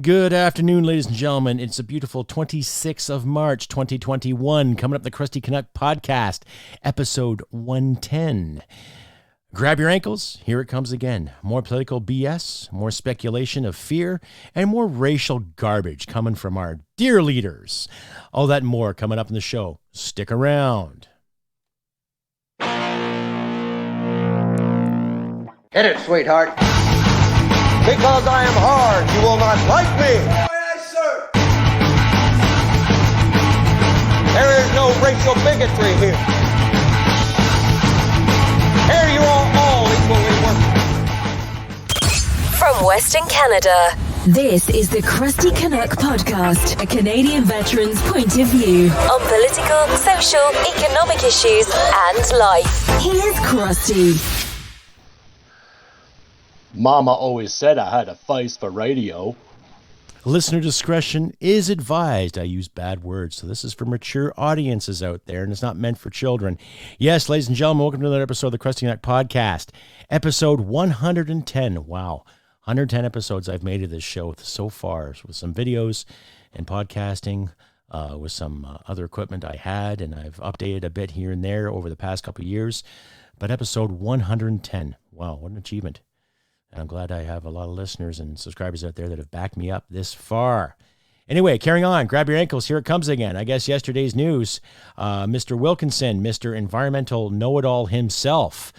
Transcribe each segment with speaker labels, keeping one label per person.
Speaker 1: Good afternoon, ladies and gentlemen. It's a beautiful 26th of March, 2021. Coming up, the Crusty Canuck podcast, episode 110. Grab your ankles. Here it comes again. More political BS, more speculation of fear, and more racial garbage coming from our dear leaders. All that and more coming up in the show. Stick around.
Speaker 2: Hit it, sweetheart. Because I am hard, you will not like me.
Speaker 3: Yes, sir.
Speaker 2: There is no racial bigotry here. Here you are all equally worthless.
Speaker 4: From Western Canada, this is the Crusty Canuck podcast, a Canadian veteran's point of view on political, social, economic issues and life. Here's Crusty.
Speaker 5: Mama always said I had a face for radio.
Speaker 1: Listener discretion is advised. I use bad words, so this is for mature audiences out there, and it's not meant for children. Yes, ladies and gentlemen, welcome to another episode of the Crusty Canuck podcast, episode 110. Wow, 110 episodes I've made of this show so far, with some videos and podcasting, with some other equipment I had, and I've updated a bit here and there over the past couple of years. But episode 110, wow, what an achievement. And I'm glad I have a lot of listeners and subscribers out there that have backed me up this far. Anyway, carrying on, grab your ankles. Here it comes again. I guess yesterday's news, Mr. Wilkinson, Mr. Environmental Know-It-All himself,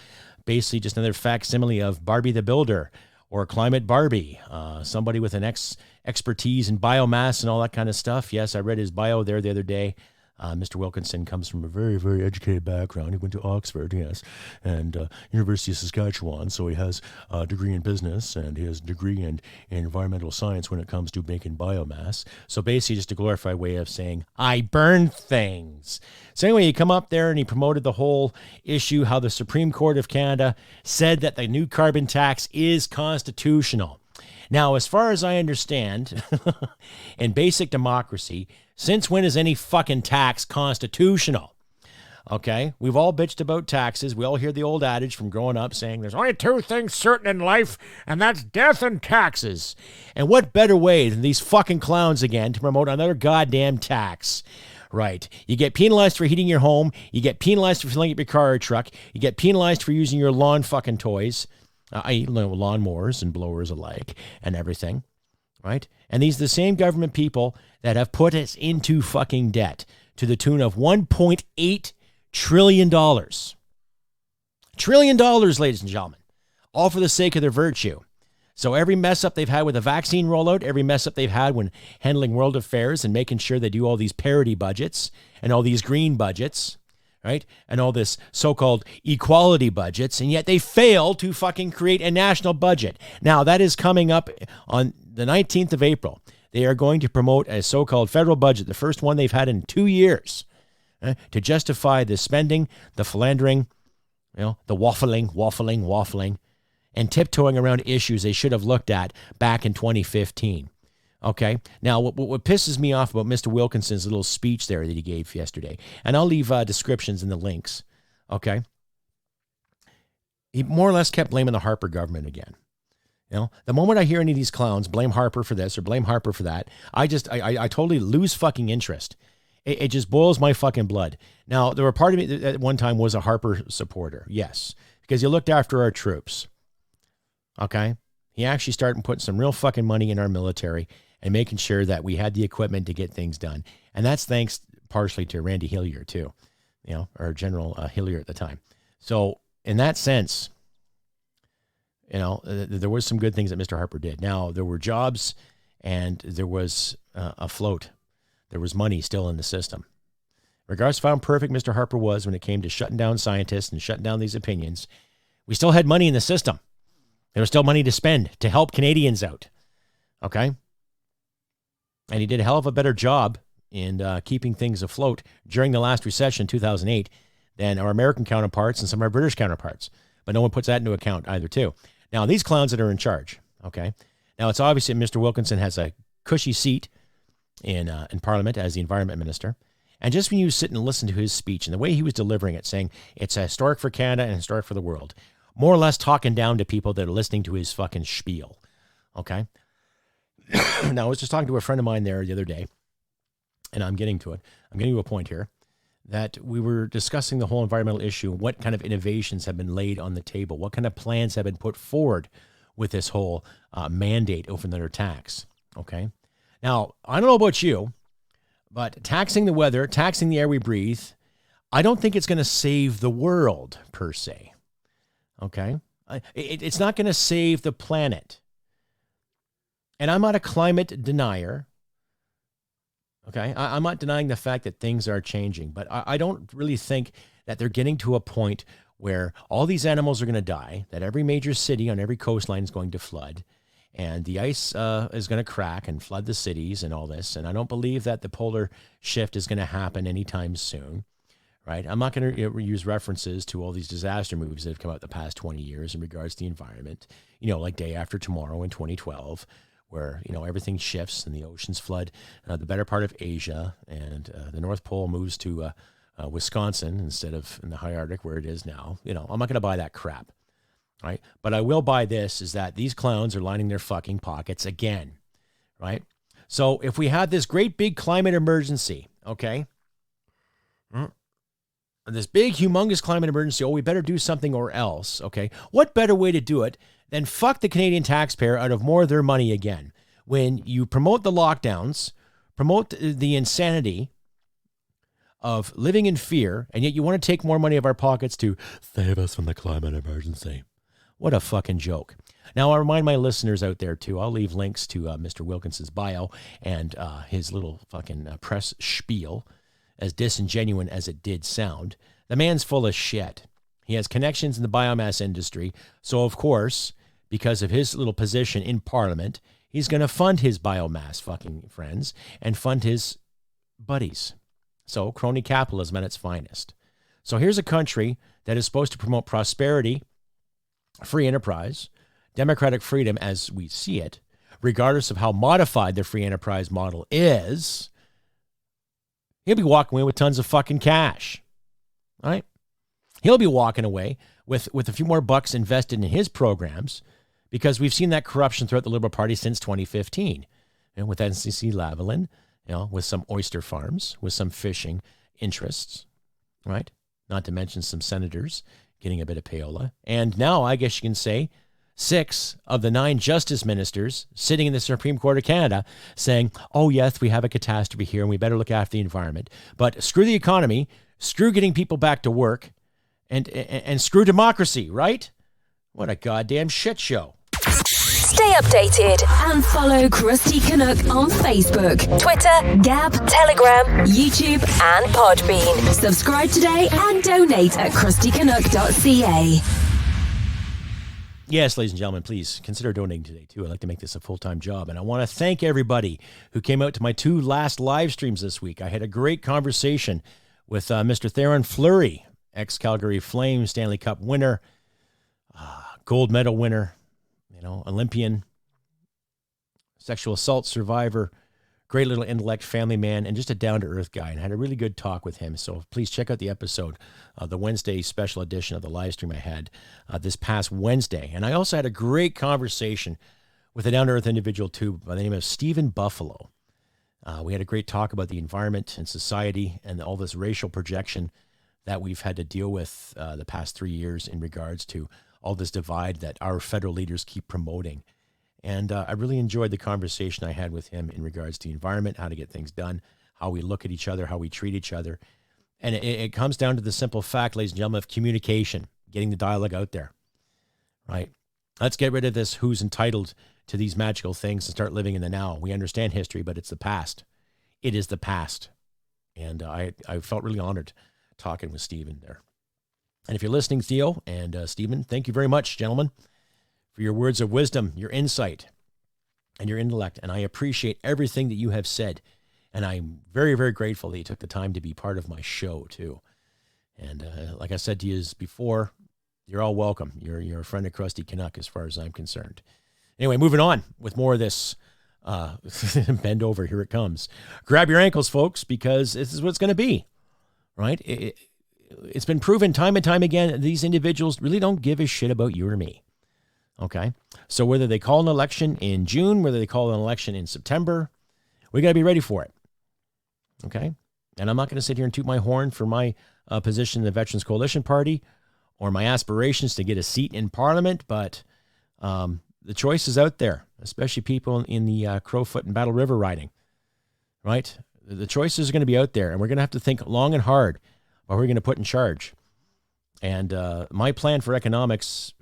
Speaker 1: basically just another facsimile of Barbie the Builder or Climate Barbie, somebody with an expertise in biomass and all that kind of stuff. Yes, I read his bio there the other day. Mr. Wilkinson comes from a very, very educated background. He went to Oxford, yes, and University of Saskatchewan, so he has a degree in business, and he has a degree in environmental science when it comes to making biomass. So basically just a glorified way of saying, I burn things. So anyway, he come up there and he promoted the whole issue, how the Supreme Court of Canada said that the new carbon tax is constitutional. Now, as far as I understand, in basic democracy, since when is any fucking tax constitutional? Okay, we've all bitched about taxes. We all hear the old adage from growing up saying there's only two things certain in life, and that's death and taxes. And what better way than these fucking clowns again to promote another goddamn tax? Right. You get penalized for heating your home. You get penalized for filling up your car or truck. You get penalized for using your lawn fucking toys. Lawnmowers and blowers alike and everything, right? And these are the same government people that have put us into fucking debt to the tune of $1.8 trillion. Trillion dollars, ladies and gentlemen, all for the sake of their virtue. So every mess up they've had with the vaccine rollout, every mess up they've had when handling world affairs and making sure they do all these parity budgets and all these green budgets, right? And all this so-called equality budgets, and yet they fail to fucking create a national budget. Now, that is coming up on the 19th of April. They are going to promote a so-called federal budget, the first one they've had in 2 years, to justify the spending, the philandering, the waffling, and tiptoeing around issues they should have looked at back in 2015. Okay. Now, what pisses me off about Mr. Wilkinson's little speech there that he gave yesterday, and I'll leave descriptions in the links. Okay. He more or less kept blaming the Harper government again. The moment I hear any of these clowns blame Harper for this or blame Harper for that, I totally lose fucking interest. It just boils my fucking blood. Now, there were part of me that at one time was a Harper supporter. Yes. Because he looked after our troops. Okay. He actually started putting some real fucking money in our military and making sure that we had the equipment to get things done. And that's thanks partially to Randy Hillier too, or General Hillier at the time. So in that sense, there was some good things that Mr. Harper did. Now, there were jobs and there was a float. There was money still in the system. Regardless of how imperfect Mr. Harper was when it came to shutting down scientists and shutting down these opinions, we still had money in the system. There was still money to spend to help Canadians out. Okay? And he did a hell of a better job in keeping things afloat during the last recession, 2008, than our American counterparts and some of our British counterparts. But no one puts that into account either, too. Now, these clowns that are in charge, okay? Now, it's obvious that Mr. Wilkinson has a cushy seat in Parliament as the Environment Minister. And just when you sit and listen to his speech and the way he was delivering it, saying it's historic for Canada and historic for the world, more or less talking down to people that are listening to his fucking spiel, okay? Now, I was just talking to a friend of mine there the other day, and I'm getting to it. I'm getting to a point here that we were discussing the whole environmental issue, what kind of innovations have been laid on the table, what kind of plans have been put forward with this whole mandate over another tax, okay? Now, I don't know about you, but taxing the weather, taxing the air we breathe, I don't think it's going to save the world, per se, okay? It's not going to save the planet. And I'm not a climate denier. Okay, I'm not denying the fact that things are changing, but I don't really think that they're getting to a point where all these animals are going to die, that every major city on every coastline is going to flood, and the ice is going to crack and flood the cities and all this. And I don't believe that the polar shift is going to happen anytime soon, right? I'm not going to use references to all these disaster movies that have come out the past 20 years in regards to the environment, like Day After Tomorrow in 2012, where, everything shifts and the oceans flood the better part of Asia, and the North Pole moves to Wisconsin instead of in the high Arctic where it is now. I'm not going to buy that crap, right? But I will buy this, is that these clowns are lining their fucking pockets again, right? So if we had this great big climate emergency, okay, this big humongous climate emergency, we better do something or else, okay? What better way to do it then fuck the Canadian taxpayer out of more of their money again? When you promote the lockdowns, promote the insanity of living in fear, and yet you want to take more money out of our pockets to save us from the climate emergency. What a fucking joke. Now, I remind my listeners out there, too, I'll leave links to Mr. Wilkinson's bio and his little fucking press spiel, as disingenuous as it did sound. The man's full of shit. He has connections in the biomass industry, so of course, because of his little position in Parliament, he's going to fund his biomass fucking friends and fund his buddies. So crony capitalism at its finest. So here's a country that is supposed to promote prosperity, free enterprise, democratic freedom as we see it, regardless of how modified the free enterprise model is. He'll be walking away with tons of fucking cash, right? He'll be walking away with a few more bucks invested in his programs, because we've seen that corruption throughout the Liberal Party since 2015, with NCC Lavalin, with some oyster farms, with some fishing interests, right? Not to mention some senators getting a bit of payola. And now I guess you can say 6 of the 9 justice ministers sitting in the Supreme Court of Canada saying, oh, yes, we have a catastrophe here and we better look after the environment. But screw the economy, screw getting people back to work, and screw democracy, right? What a goddamn shit show.
Speaker 4: Stay updated and follow Crusty Canuck on Facebook, Twitter, Gab, Telegram, YouTube, and Podbean. Subscribe today and donate at crustycanuck.ca.
Speaker 1: Yes, ladies and gentlemen, please consider donating today, too. I'd like to make this a full-time job. And I want to thank everybody who came out to my 2 last live streams this week. I had a great conversation with Mr. Theron Fleury, ex-Calgary Flames Stanley Cup winner, gold medal winner, Olympian, sexual assault survivor, great little intellect, family man, and just a down-to-earth guy. And I had a really good talk with him. So please check out the episode, the Wednesday special edition of the live stream I had this past Wednesday. And I also had a great conversation with a down-to-earth individual, too, by the name of Stephen Buffalo. We had a great talk about the environment and society and all this racial projection that we've had to deal with the past 3 years in regards to all this divide that our federal leaders keep promoting. And I really enjoyed the conversation I had with him in regards to the environment, how to get things done, how we look at each other, how we treat each other. And it comes down to the simple fact, ladies and gentlemen, of communication, getting the dialogue out there, right? Let's get rid of this who's entitled to these magical things and start living in the now. We understand history, but it's the past. It is the past. And I felt really honored talking with Stephen there. And if you're listening, Theo and Stephen, thank you very much, gentlemen, for your words of wisdom, your insight, and your intellect. And I appreciate everything that you have said. And I'm very, very grateful that you took the time to be part of my show, too. And like I said to you before, you're all welcome. You're a friend of Crusty Canuck as far as I'm concerned. Anyway, moving on with more of this. Bend over, here it comes. Grab your ankles, folks, because this is what it's going to be, right? It's been proven time and time again, these individuals really don't give a shit about you or me. Okay? So whether they call an election in June, whether they call an election in September, we got to be ready for it. Okay? And I'm not going to sit here and toot my horn for my position in the Veterans Coalition Party or my aspirations to get a seat in Parliament, but the choice is out there, especially people in the Crowfoot and Battle River riding, right? The choices are going to be out there, and we're going to have to think long and hard what we're going to put in charge. And my plan for economics,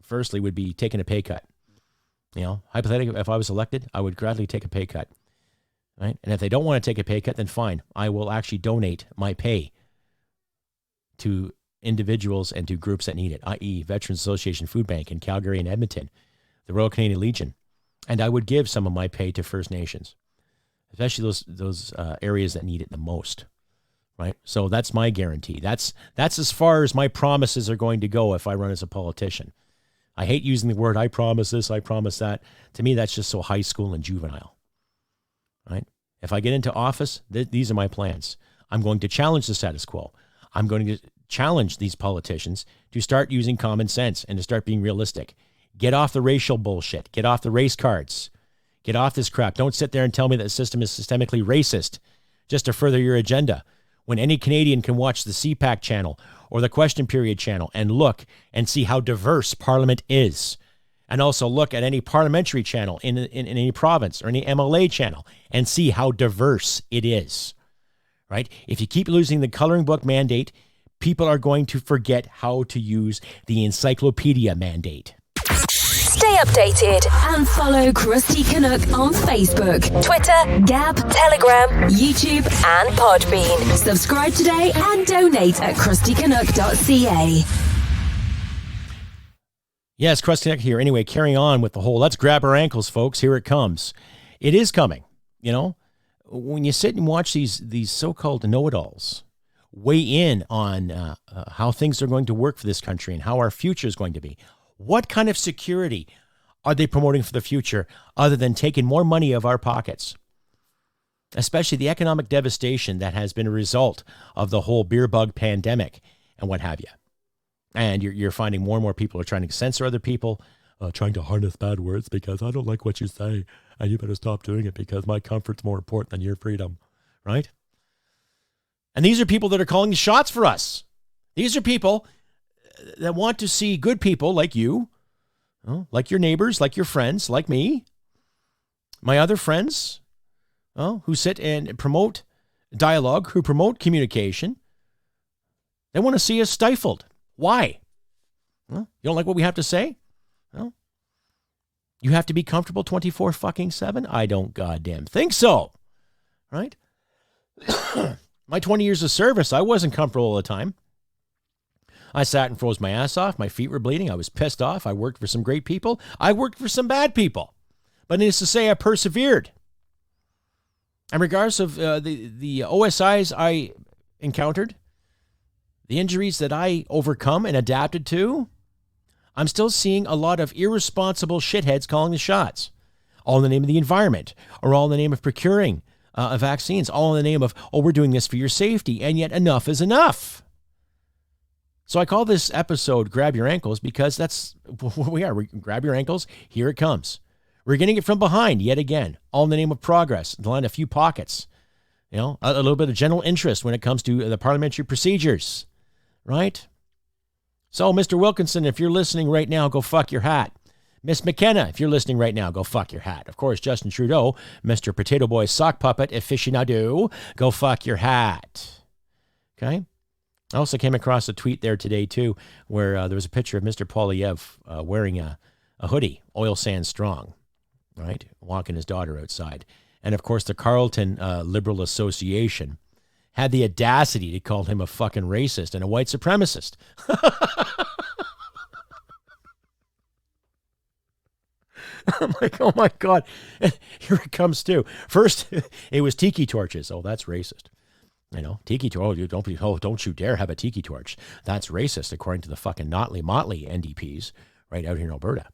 Speaker 1: firstly, would be taking a pay cut. You know, hypothetically, if I was elected, I would gladly take a pay cut, right? And if they don't want to take a pay cut, then fine. I will actually donate my pay to individuals and to groups that need it, i.e. Veterans Association Food Bank in Calgary and Edmonton, the Royal Canadian Legion. And I would give some of my pay to First Nations, especially those areas that need it the most, right? So that's my guarantee. That's as far as my promises are going to go if I run as a politician. I hate using the word, I promise this, I promise that. To me, that's just so high school and juvenile, right? If I get into office, these are my plans. I'm going to challenge the status quo. I'm going to challenge these politicians to start using common sense and to start being realistic. Get off the racial bullshit. Get off the race cards. Get off this crap. Don't sit there and tell me that the system is systemically racist just to further your agenda, when any Canadian can watch the CPAC channel or the Question Period channel and look and see how diverse Parliament is. And also look at any parliamentary channel in any province or any MLA channel and see how diverse it is, right? If you keep losing the coloring book mandate, people are going to forget how to use the encyclopedia mandate.
Speaker 4: Stay updated and follow Crusty Canuck on Facebook, Twitter, Gab, Telegram, YouTube, and Podbean. Subscribe today and donate at crustycanuck.ca.
Speaker 1: Yes, Crusty Canuck here. Anyway, carrying on with the whole let's grab our ankles, folks. Here it comes. It is coming. You know, when you sit and watch these so-called know-it-alls weigh in on how things are going to work for this country and how our future is going to be, what kind of security are they promoting for the future other than taking more money of our pockets? Especially the economic devastation that has been a result of the whole beer bug pandemic and what have you. And you're finding more and more people are trying to censor other people, trying to harness bad words because I don't like what you say and you better stop doing it because my comfort's more important than your freedom, right? And these are people that are calling the shots for us. These are people that want to see good people like you, like your neighbors, like your friends, like me, my other friends, who sit and promote dialogue, who promote communication. They want to see us stifled. Why? You don't like what we have to say? Well, you have to be comfortable 24/7? I don't goddamn think so. Right? My 20 years of service, I wasn't comfortable all the time. I sat and froze my ass off. My feet were bleeding. I was pissed off. I worked for some great people. I worked for some bad people. But needless to say, I persevered. And regardless of the OSIs I encountered, the injuries that I overcome and adapted to, I'm still seeing a lot of irresponsible shitheads calling the shots. All in the name of the environment, or all in the name of procuring vaccines, all in the name of, we're doing this for your safety, and yet enough is enough. So I call this episode Grab Your Ankles because that's what we are. Grab your ankles, here it comes. We're getting it from behind yet again, all in the name of progress, to line a few pockets. You know, a little bit of general interest when it comes to the parliamentary procedures, right? So, Mr. Wilkinson, if you're listening right now, go fuck your hat. Miss McKenna, if you're listening right now, go fuck your hat. Of course, Justin Trudeau, Mr. Potato Boy sock puppet aficionado, go fuck your hat. Okay? I also came across a tweet there today, too, where there was a picture of Mr. Poilievre wearing a hoodie, Oil Sands Strong, right? Walking his daughter outside. And, of course, the Carleton Liberal Association had the audacity to call him a fucking racist and a white supremacist. I'm like, oh, my God. And here it comes, too. First, it was tiki torches. Oh, that's racist. You know, tiki torch. Don't you dare have a tiki torch. That's racist, according to the fucking Motley NDPs right out here in Alberta.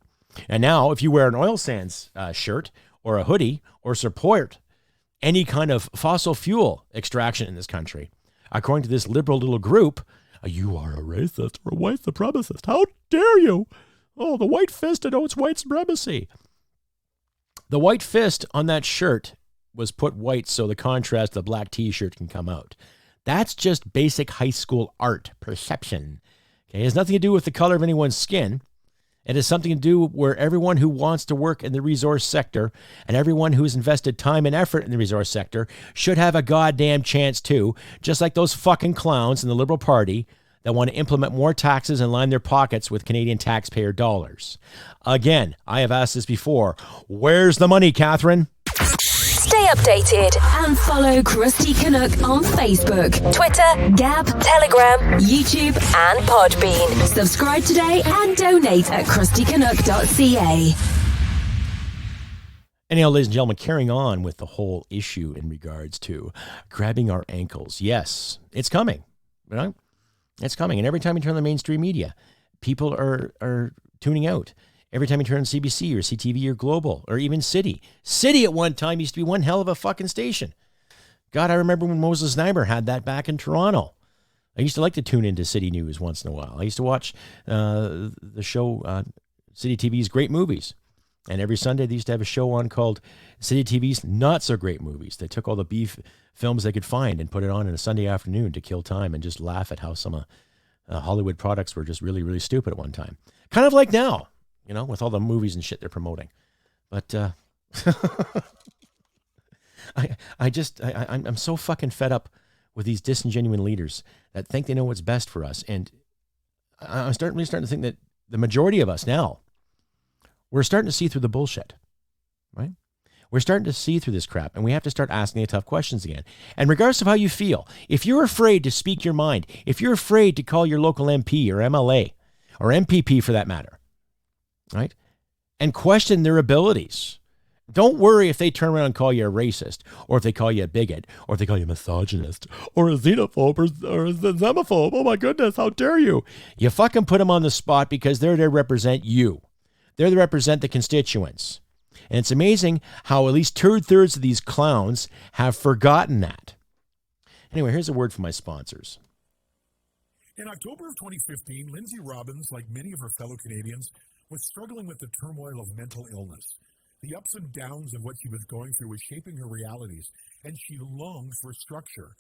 Speaker 1: And now, if you wear an oil sands shirt or a hoodie or support any kind of fossil fuel extraction in this country, according to this liberal little group, you are a racist or a white supremacist. How dare you? Oh, the white fist denotes white supremacy. The white fist on that shirt was put white so the contrast of the black t-shirt can come out. That's just basic high school art perception. Okay, it has nothing to do with the color of anyone's skin. It has something to do where everyone who wants to work in the resource sector and everyone who's invested time and effort in the resource sector should have a goddamn chance too, just like those fucking clowns in the Liberal Party that want to implement more taxes and line their pockets with Canadian taxpayer dollars. Again, I have asked this before. Where's the money, Catherine?
Speaker 4: Stay updated and follow Crusty Canuck on Facebook, Twitter, Gab, Telegram, YouTube, and Podbean. Subscribe today and donate at crustycanuck.ca.
Speaker 1: Anyhow, ladies and gentlemen, carrying on with the whole issue in regards to grabbing our ankles. Yes, it's coming. Right? It's coming. And every time you turn on the mainstream media, people are tuning out. Every time you turn on CBC or CTV or Global or even City. City at one time used to be one hell of a fucking station. God, I remember when Moses Znaimer had that back in Toronto. I used to like to tune into City News once in a while. I used to watch the show City TV's Great Movies. And every Sunday they used to have a show on called City TV's Not So Great Movies. They took all the beef films they could find and put it on a Sunday afternoon to kill time and just laugh at how some Hollywood products were just really, really stupid at one time. Kind of like now. You know, with all the movies and shit they're promoting. But I'm so fucking fed up with these disingenuous leaders that think they know what's best for us. And I'm really starting to think that the majority of us now, we're starting to see through the bullshit, right? We're starting to see through this crap, and we have to start asking the tough questions again. And regardless of how you feel, if you're afraid to speak your mind, if you're afraid to call your local MP or MLA or MPP for that matter, right? And question their abilities. Don't worry if they turn around and call you a racist, or if they call you a bigot, or if they call you a misogynist, or a xenophobe, or a xenophobe. Oh my goodness, how dare you? You fucking put them on the spot because they're there to represent you. They're there to represent the constituents. And it's amazing how at least two-thirds of these clowns have forgotten that. Anyway, here's a word from my sponsors.
Speaker 3: In October of 2015, Lindsay Robbins, like many of her fellow Canadians, was struggling with the turmoil of mental illness. The ups and downs of what she was going through was shaping her realities, and she longed for structure.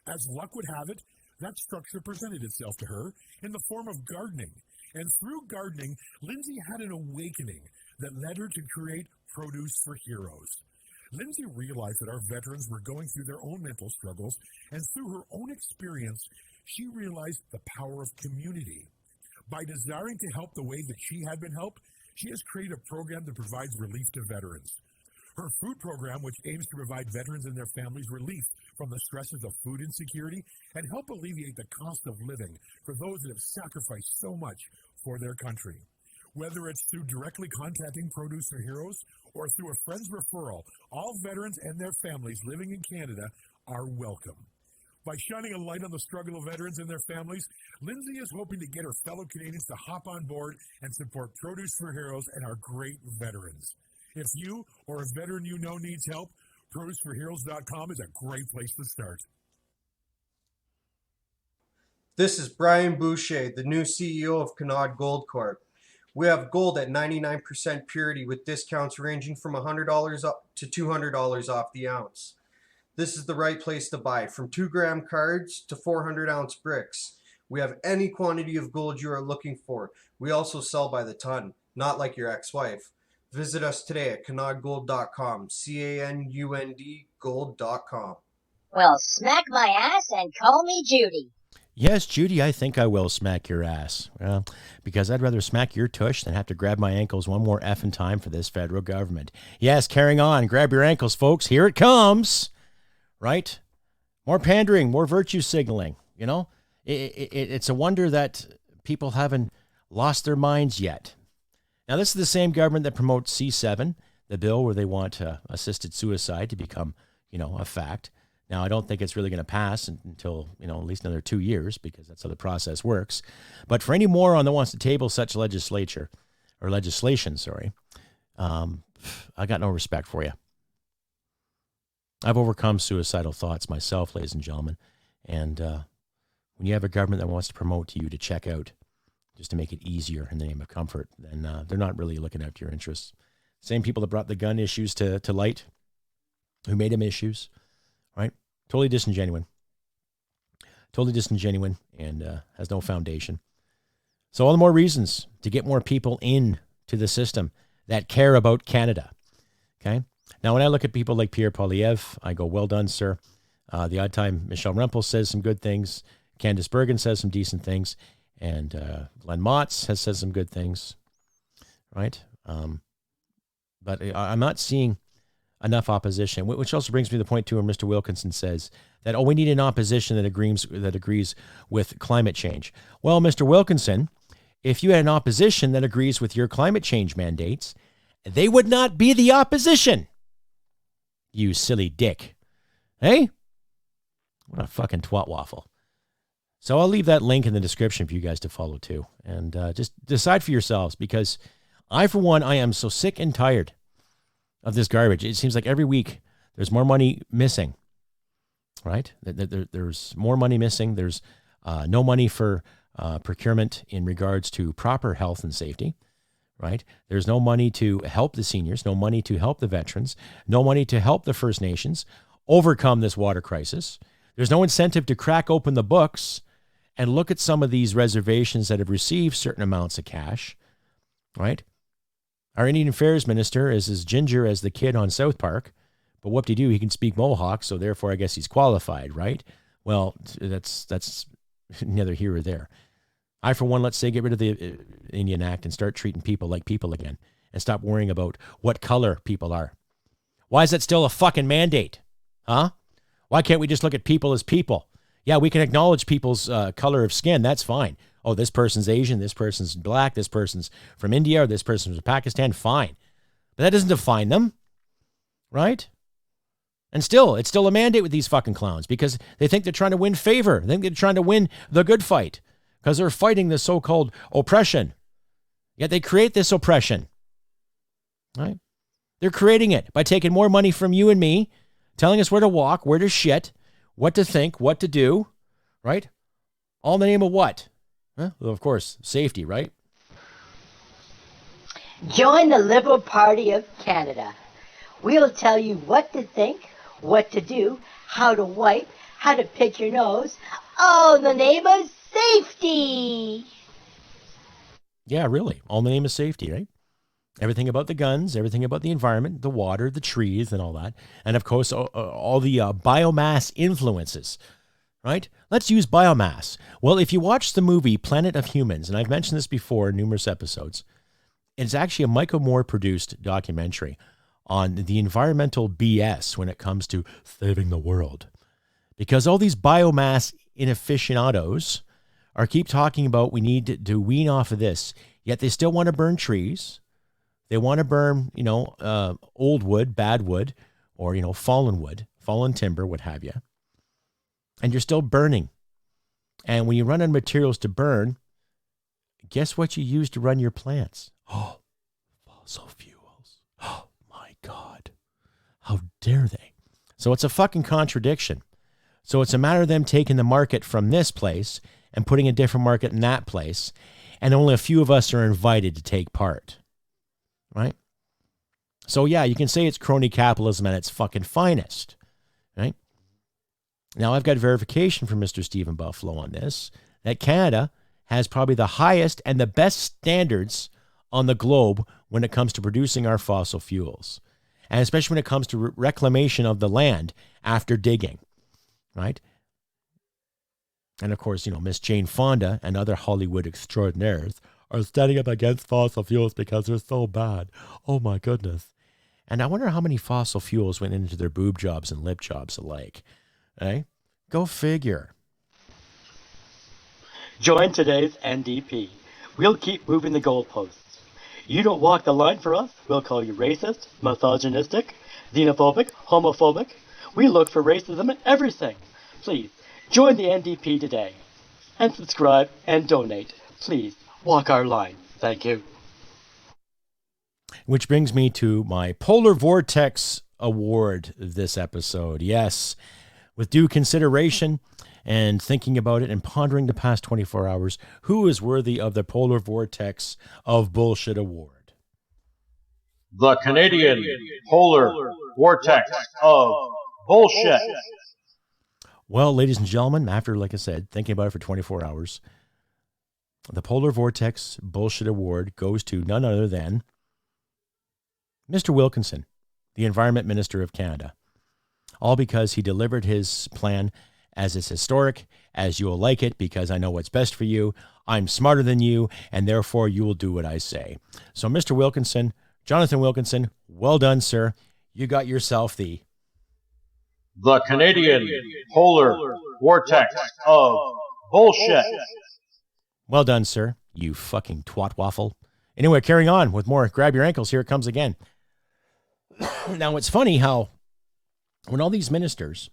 Speaker 3: As luck would have it, that structure presented itself to her in the form of gardening. And through gardening, Lindsay had an awakening that led her to create Produce for Heroes. Lindsay realized that our veterans were going through their own mental struggles, and through her own experience, she realized the power of community. By desiring to help the way that she had been helped, she has created a program that provides relief to veterans. Her food program, which aims to provide veterans and their families relief from the stresses of food insecurity and help alleviate the cost of living for those that have sacrificed so much for their country. Whether it's through directly contacting Produce for Heroes or through a friend's referral, all veterans and their families living in Canada are welcome. By shining a light on the struggle of veterans and their families, Lindsay is hoping to get her fellow Canadians to hop on board and support Produce for Heroes and our great veterans. If you or a veteran you know needs help, ProduceForHeroes.com is a great place to start.
Speaker 6: This is Brian Boucher, the new CEO of Canuck Gold Corp. We have gold at 99% purity with discounts ranging from $100 up to $200 off the ounce. This is the right place to buy, from 2-gram cards to 400-ounce bricks. We have any quantity of gold you are looking for. We also sell by the ton, not like your ex-wife. Visit us today at canudgold.com, C-A-N-U-N-D gold.com.
Speaker 7: Well, smack my ass and call me Judy.
Speaker 1: Yes, Judy, I think I will smack your ass. Well, because I'd rather smack your tush than have to grab my ankles one more effing time for this federal government. Yes, carrying on. Grab your ankles, folks. Here it comes. Right? More pandering, more virtue signaling. You know, it's a wonder that people haven't lost their minds yet. Now, this is the same government that promotes C7, the bill where they want assisted suicide to become, a fact. Now, I don't think it's really going to pass until, at least another 2 years, because that's how the process works. But for any moron that wants to table such legislation, I got no respect for you. I've overcome suicidal thoughts myself, ladies and gentlemen. And when you have a government that wants to promote to you to check out, just to make it easier in the name of comfort, then they're not really looking after your interests. Same people that brought the gun issues to light, who made them issues, right? Totally disingenuous, and has no foundation. So all the more reasons to get more people into the system that care about Canada, okay? Now, when I look at people like Pierre Poilievre, I go, well done, sir. The odd time Michelle Rempel says some good things. Candice Bergen says some decent things. And Glenn Motz has said some good things, right? But I'm not seeing enough opposition, which also brings me to the point, too, where Mr. Wilkinson says that, we need an opposition that agrees with climate change. Well, Mr. Wilkinson, if you had an opposition that agrees with your climate change mandates, they would not be the opposition. You silly dick. Hey? What a fucking twat waffle. So I'll leave that link in the description for you guys to follow too. And just decide for yourselves, because I, for one, I am so sick and tired of this garbage. It seems like every week there's more money missing, right? There's more money missing. There's no money for procurement in regards to proper health and safety, right? There's no money to help the seniors, no money to help the veterans, no money to help the First Nations overcome this water crisis. There's no incentive to crack open the books and look at some of these reservations that have received certain amounts of cash, right? Our Indian Affairs Minister is as ginger as the kid on South Park, but whoop-de-doo, he can speak Mohawk, so therefore I guess he's qualified, right? Well, that's neither here or there. I, for one, let's say get rid of the Indian Act and start treating people like people again and stop worrying about what color people are. Why is that still a fucking mandate? Huh? Why can't we just look at people as people? Yeah, we can acknowledge people's color of skin. That's fine. Oh, this person's Asian, this person's black, this person's from India, or this person's from Pakistan. Fine. But that doesn't define them, right? And still, it's still a mandate with these fucking clowns because they think they're trying to win favor. They think they're trying to win the good fight because they're fighting this so-called oppression. Yet they create this oppression, right? They're creating it by taking more money from you and me, telling us where to walk, where to shit, what to think, what to do, right? All in the name of what? Well, of course, safety, right?
Speaker 7: Join the Liberal Party of Canada. We'll tell you what to think, what to do, how to wipe, how to pick your nose, all in the name of safety.
Speaker 1: Yeah, really. All in the name of safety, right? Everything about the guns, everything about the environment, the water, the trees, and all that. And of course, all the biomass influences, right? Let's use biomass. Well, if you watch the movie Planet of Humans, and I've mentioned this before in numerous episodes, it's actually a Michael Moore-produced documentary on the environmental BS when it comes to saving the world. Because all these biomass inaficionados keep talking about we need to wean off of this, yet they still want to burn trees. They want to burn, old wood, bad wood, or, fallen wood, fallen timber, what have you. And you're still burning. And when you run out of materials to burn, guess what you use to run your plants? Oh, fossil fuels. Oh, my God. How dare they? So it's a fucking contradiction. So it's a matter of them taking the market from this place and putting a different market in that place. And only a few of us are invited to take part. Right? So, yeah, you can say it's crony capitalism at its fucking finest. Right? Now, I've got verification from Mr. Stephen Buffalo on this, that Canada has probably the highest and the best standards on the globe when it comes to producing our fossil fuels. And especially when it comes to reclamation of the land after digging. Right? And, of course, Miss Jane Fonda and other Hollywood extraordinaires are standing up against fossil fuels because they're so bad. Oh, my goodness. And I wonder how many fossil fuels went into their boob jobs and lip jobs alike. Eh? Go figure.
Speaker 5: Join today's NDP. We'll keep moving the goalposts. You don't walk the line for us, we'll call you racist, misogynistic, xenophobic, homophobic. We look for racism in everything. Please, join the NDP today. And subscribe and donate. Please, walk our line. Thank you.
Speaker 1: Which brings me to my Polar Vortex Award this episode. Yes, with due consideration, and thinking about it and pondering the past 24 hours, who is worthy of the Polar Vortex of Bullshit Award?
Speaker 8: The Canadian Polar Vortex of Bullshit.
Speaker 1: Well, ladies and gentlemen, after, like I said, thinking about it for 24 hours, the Polar Vortex Bullshit Award goes to none other than Mr. Wilkinson, the Environment Minister of Canada. All because he delivered his plan as it's historic, as you will like it, because I know what's best for you. I'm smarter than you, and therefore you will do what I say. So, Mr. Wilkinson, Jonathon Wilkinson, well done, sir. You got yourself the
Speaker 8: Canadian Polar Vortex of Bullshit.
Speaker 1: Well done, sir. You fucking twat waffle. Anyway, carrying on with more Grab Your Ankles. Here it comes again. Now, it's funny how when all these ministers,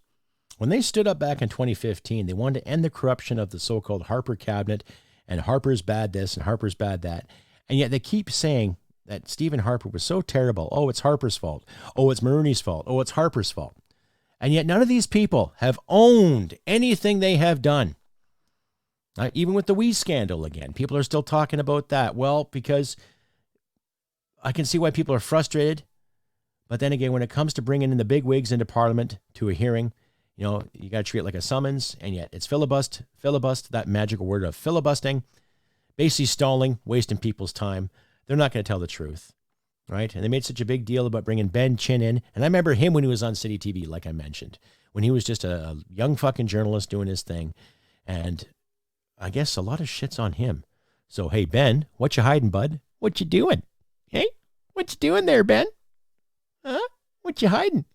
Speaker 1: when they stood up back in 2015, they wanted to end the corruption of the so-called Harper cabinet, and Harper's bad this and Harper's bad that. And yet they keep saying that Stephen Harper was so terrible. Oh, it's Harper's fault. Oh, it's Maroney's fault. Oh, it's Harper's fault. And yet none of these people have owned anything they have done. Even with the Wee scandal again, people are still talking about that. Well, because I can see why people are frustrated. But then again, when it comes to bringing in the big wigs into Parliament to a hearing, you know, you got to treat it like a summons, and yet it's filibust, that magical word of filibusting, basically stalling, wasting people's time. They're not going to tell the truth, right? And they made such a big deal about bringing Ben Chin in. And I remember him when he was on City TV, like I mentioned, when he was just a young fucking journalist doing his thing. And I guess a lot of shit's on him. So, hey, Ben, what you hiding, bud? What you doing? Hey, what you doing there, Ben? Huh? What you hiding?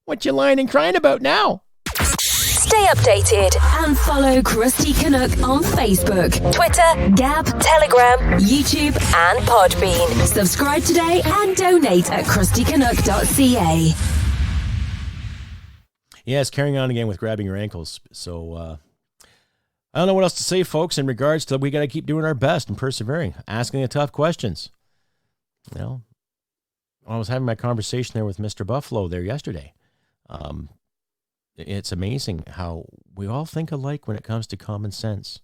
Speaker 1: What you lying and crying about now?
Speaker 4: Stay updated and follow Crusty Canuck on Facebook, Twitter, Gab, Telegram, YouTube, and Podbean. Subscribe today and donate at crustycanuck.ca.
Speaker 1: Yes, carrying on again with grabbing your ankles. So, I don't know what else to say, folks, in regards to we got to keep doing our best and persevering, asking the tough questions. You know, I was having my conversation there with Mr. Buffalo there yesterday. It's amazing how we all think alike when it comes to common sense.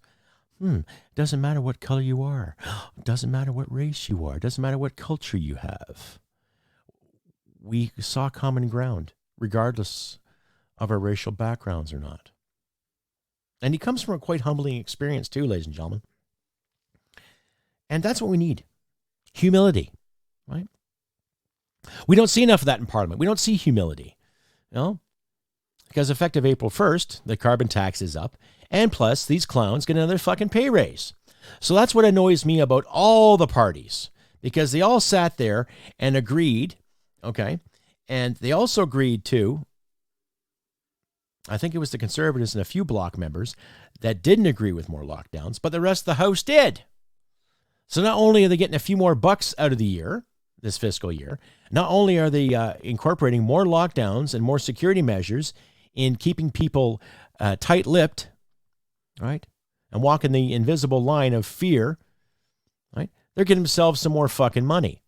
Speaker 1: Doesn't matter what color you are. Doesn't matter what race you are. Doesn't matter what culture you have. We saw common ground, regardless of our racial backgrounds or not. And he comes from a quite humbling experience too, ladies and gentlemen. And that's what we need. Humility, right? We don't see enough of that in Parliament. We don't see humility, you know? Because effective April 1st, the carbon tax is up. And plus, these clowns get another fucking pay raise. So that's what annoys me about all the parties. Because they all sat there and agreed, okay? And they also agreed to, I think it was the Conservatives and a few Bloc members that didn't agree with more lockdowns, but the rest of the House did. So not only are they getting a few more bucks out of the year, this fiscal year, not only are they incorporating more lockdowns and more security measures in keeping people tight-lipped, right, and walking the invisible line of fear, right, they're getting themselves some more fucking money.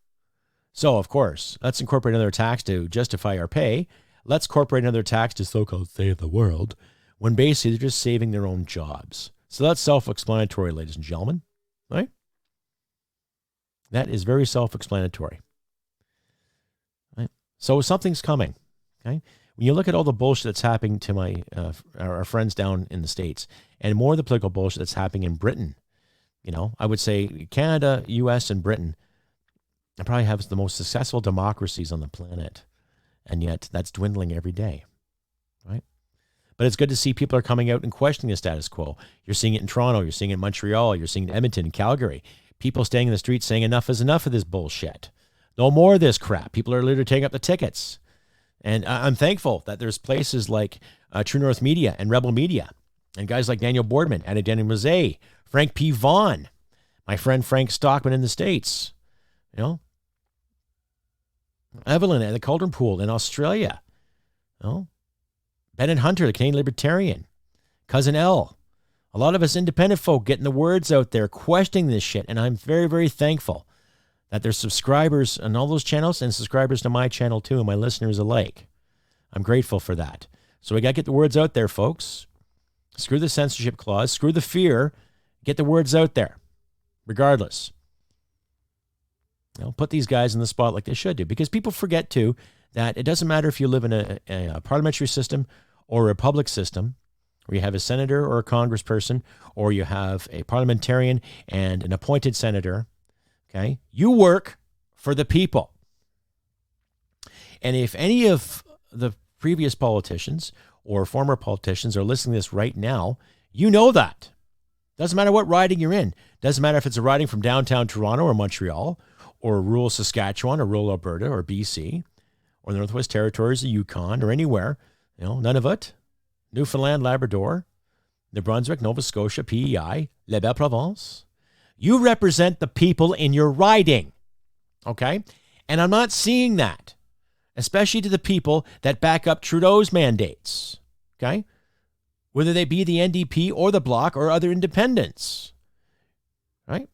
Speaker 1: So, of course, let's incorporate another tax to justify our pay. Let's incorporate another tax to so-called save the world, when basically they're just saving their own jobs. So that's self-explanatory, ladies and gentlemen, right? That is very self-explanatory. Right? So something's coming, okay? When you look at all the bullshit that's happening to our friends down in the States, and more of the political bullshit that's happening in Britain, you know, I would say Canada, U.S., and Britain probably have the most successful democracies on the planet. And yet that's dwindling every day, right? But it's good to see people are coming out and questioning the status quo. You're seeing it in Toronto. You're seeing it in Montreal. You're seeing it in Edmonton and Calgary. People staying in the streets saying enough is enough of this bullshit. No more of this crap. People are literally taking up the tickets. And I'm thankful that there's places like True North Media and Rebel Media and guys like Daniel Boardman, Daniel Mosé, Frank P. Vaughan, my friend Frank Stockman in the States, you know, Evelyn at the Cauldron Pool in Australia, you know, Bennett Hunter, the Canadian Libertarian, Cousin L, a lot of us independent folk getting the words out there, questioning this shit. And I'm very, very thankful that there's subscribers on all those channels and subscribers to my channel too, and my listeners alike. I'm grateful for that. So we got to get the words out there, folks. Screw the censorship clause. Screw the fear. Get the words out there, regardless. Put these guys in the spot like they should do. Because people forget, too, that it doesn't matter if you live in a parliamentary system or a republic system, where you have a senator or a congressperson, or you have a parliamentarian and an appointed senator. Okay? You work for the people. And if any of the previous politicians or former politicians are listening to this right now, you know that. Doesn't matter what riding you're in. Doesn't matter if it's a riding from downtown Toronto or Montreal or rural Saskatchewan or rural Alberta or BC or the Northwest Territories or Yukon or anywhere. None of it. Newfoundland, Labrador, New Brunswick, Nova Scotia, PEI, La Belle Provence. You represent the people in your riding. Okay? And I'm not seeing that, especially to the people that back up Trudeau's mandates. Okay? Whether they be the NDP or the Bloc or other independents. Right?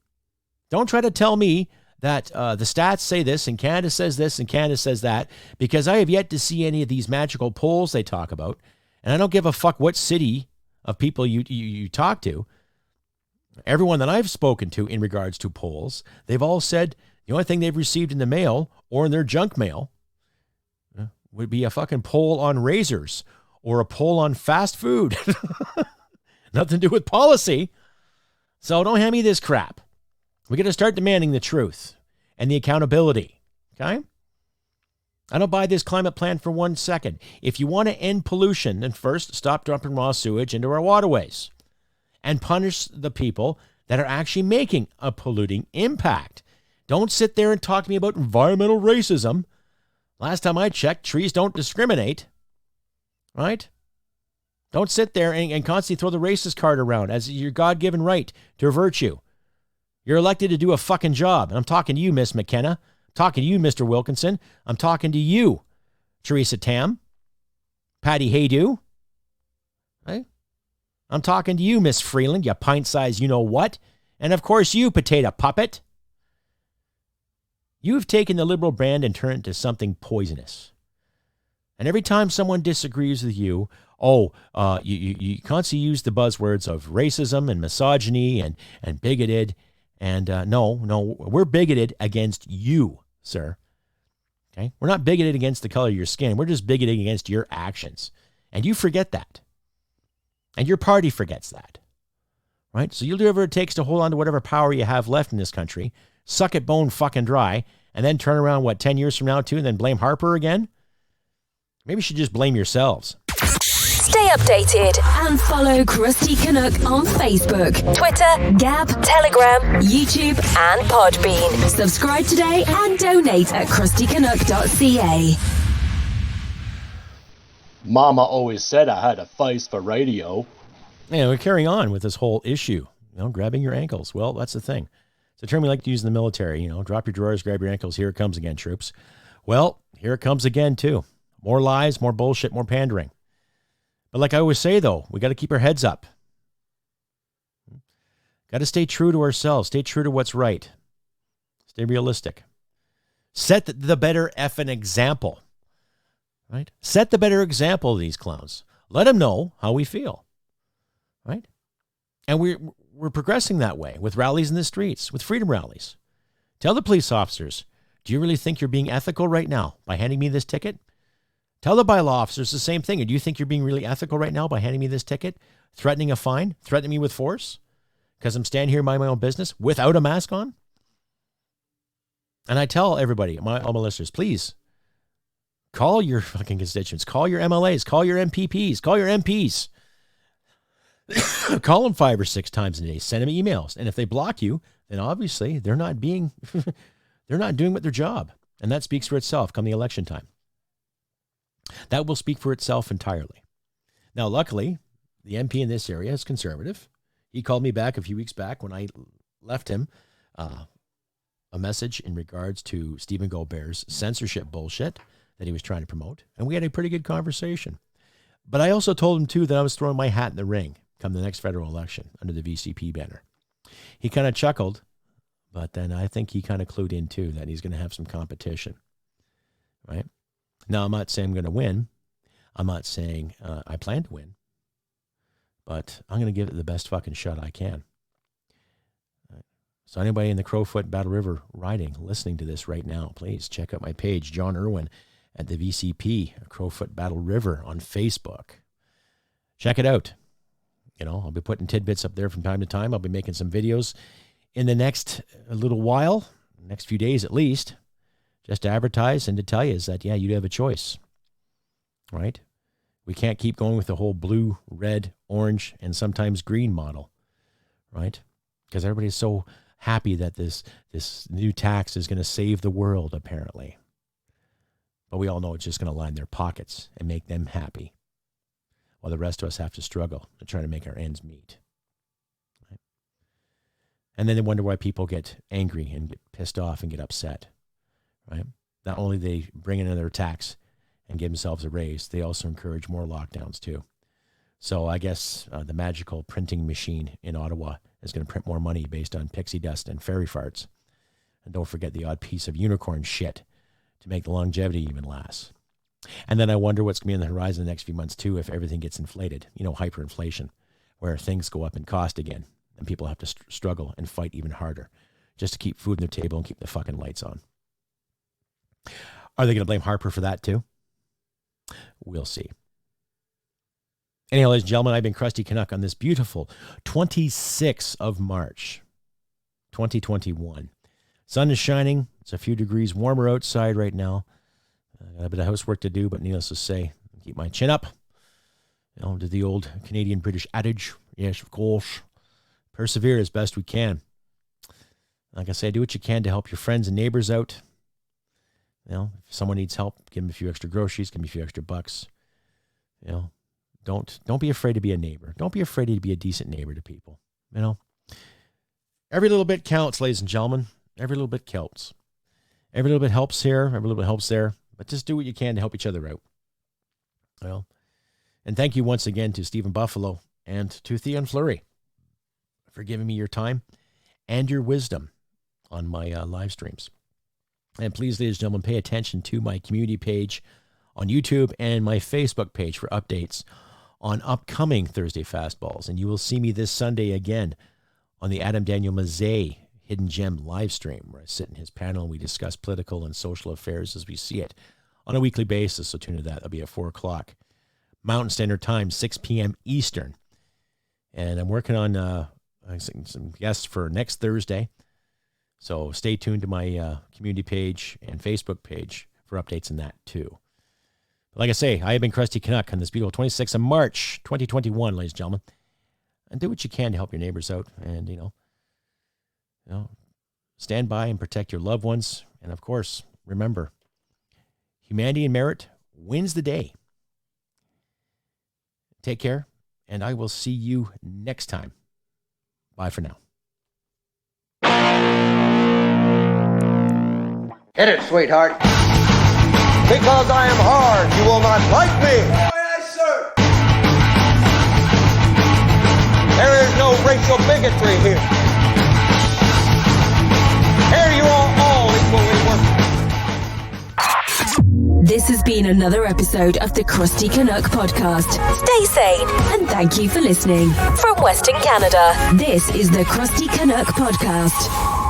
Speaker 1: Don't try to tell me that the stats say this and Canada says this and Canada says that, because I have yet to see any of these magical polls they talk about. And I don't give a fuck what city of people you talk to. Everyone that I've spoken to in regards to polls, they've all said the only thing they've received in the mail or in their junk mail would be a fucking poll on razors or a poll on fast food. Nothing to do with policy. So don't hand me this crap. We got to start demanding the truth and the accountability. Okay? I don't buy this climate plan for 1 second. If you want to end pollution, then first stop dumping raw sewage into our waterways and punish the people that are actually making a polluting impact. Don't sit there and talk to me about environmental racism. Last time I checked, trees don't discriminate. Right? Don't sit there and constantly throw the racist card around as your God-given right to virtue. You're elected to do a fucking job. And I'm talking to you, Miss McKenna. I'm talking to you, Mr. Wilkinson. I'm talking to you, Theresa Tam, Patty Haydu. Right? I'm talking to you, Miss Freeland, you pint-sized you-know-what. And, of course, you, potato puppet. You have taken the Liberal brand and turned it into something poisonous. And every time someone disagrees with you, you constantly use the buzzwords of racism and misogyny and bigoted. And no, we're bigoted against you, sir. Okay? We're not bigoted against the color of your skin. We're just bigoted against your actions. And you forget that. And your party forgets that. Right? So you'll do whatever it takes to hold on to whatever power you have left in this country, suck it bone fucking dry, and then turn around, 10 years from now, too, and then blame Harper again? Maybe you should just blame yourselves.
Speaker 4: Stay updated and follow Crusty Canuck on Facebook, Twitter, Gab, Telegram, YouTube, and Podbean. Subscribe today and donate at crustycanuck.ca.
Speaker 5: Mama always said I had a face for radio.
Speaker 1: Yeah, we're carrying on with this whole issue, grabbing your ankles. Well, that's the thing. It's a term we like to use in the military, drop your drawers, grab your ankles. Here it comes again, troops. Well, here it comes again, too. More lies, more bullshit, more pandering. But like I always say, though, we got to keep our heads up. Got to stay true to ourselves. Stay true to what's right. Stay realistic. Set the better effing example. Right? Set the better example of these clowns. Let them know how we feel. Right? And we're progressing that way with rallies in the streets, with freedom rallies. Tell the police officers, do you really think you're being ethical right now by handing me this ticket? Tell the bylaw officers the same thing. Do you think you're being really ethical right now by handing me this ticket? Threatening a fine? Threatening me with force? Because I'm standing here minding my own business without a mask on? And I tell everybody, all my listeners, please, call your fucking constituents. Call your MLAs. Call your MPPs. Call your MPs. Call them 5 or 6 times a day. Send them emails. And if they block you, then obviously they're not doing what their job. And that speaks for itself come the election time. That will speak for itself entirely. Now, luckily, the MP in this area is conservative. He called me back a few weeks back when I left him a message in regards to Stephen Goldberg's censorship bullshit that he was trying to promote. And we had a pretty good conversation. But I also told him, too, that I was throwing my hat in the ring come the next federal election under the VCP banner. He kind of chuckled, but then I think he kind of clued in, too, that he's going to have some competition. Right? Now, I'm not saying I'm going to win. I'm not saying I plan to win. but I'm going to give it the best fucking shot I can. So anybody in the Crowfoot Battle River riding, listening to this right now, please check out my page, John Irwin, at the VCP, Crowfoot Battle River on Facebook. Check it out. I'll be putting tidbits up there from time to time. I'll be making some videos in the next little while, next few days at least, just to advertise and to tell you is that, yeah, you do have a choice, right? We can't keep going with the whole blue, red, orange, and sometimes green model, right? Because everybody's so happy that this new tax is going to save the world, apparently. But we all know it's just going to line their pockets and make them happy, while the rest of us have to struggle to try to make our ends meet. Right? And then they wonder why people get angry and get pissed off and get upset. Right? Not only do they bring in another tax and give themselves a raise, they also encourage more lockdowns too. So I guess the magical printing machine in Ottawa is going to print more money based on pixie dust and fairy farts. And don't forget the odd piece of unicorn shit to make the longevity even last. And then I wonder what's going to be on the horizon the next few months too if everything gets inflated. Hyperinflation, where things go up in cost again and people have to struggle and fight even harder just to keep food on their table and keep the fucking lights on. Are they going to blame Harper for that too? We'll see. Anyhow, ladies and gentlemen, I've been Crusty Canuck on this beautiful 26th of March, 2021. Sun is shining. It's a few degrees warmer outside right now. I got a bit of housework to do, but needless to say, keep my chin up. To the old Canadian-British adage, yes, of course, persevere as best we can. Like I say, do what you can to help your friends and neighbors out. If someone needs help, give them a few extra groceries, give them a few extra bucks. Don't be afraid to be a neighbor. Don't be afraid to be a decent neighbor to people. Every little bit counts, ladies and gentlemen. Every little bit counts. Every little bit helps here. Every little bit helps there. But just do what you can to help each other out. And thank you once again to Stephen Buffalo and to Theon Fleury for giving me your time and your wisdom on my live streams. And please, ladies and gentlemen, pay attention to my community page on YouTube and my Facebook page for updates on upcoming Thursday Fastballs. And you will see me this Sunday again on the Adam Daniel Mazet Hidden Gem live stream, where I sit in his panel and we discuss political and social affairs as we see it on a weekly basis. So tune into that. That'll be at 4 o'clock Mountain Standard Time, 6 p.m. Eastern. And I'm working on some guests for next Thursday. So stay tuned to my community page and Facebook page for updates on that too. But like I say, I have been Crusty Canuck on this beautiful 26th of March, 2021, ladies and gentlemen. And do what you can to help your neighbors out. And, stand by and protect your loved ones. And, of course, remember, humanity and merit wins the day. Take care, and I will see you next time. Bye for now.
Speaker 2: Hit it, sweetheart. Because I am hard, you will not like me. Yes, sir. There is no racial bigotry here. Here you are all equally worthless.
Speaker 4: This has been another episode of the Crusty Canuck podcast. Stay sane and thank you for listening. From Western Canada, this is the Crusty Canuck podcast.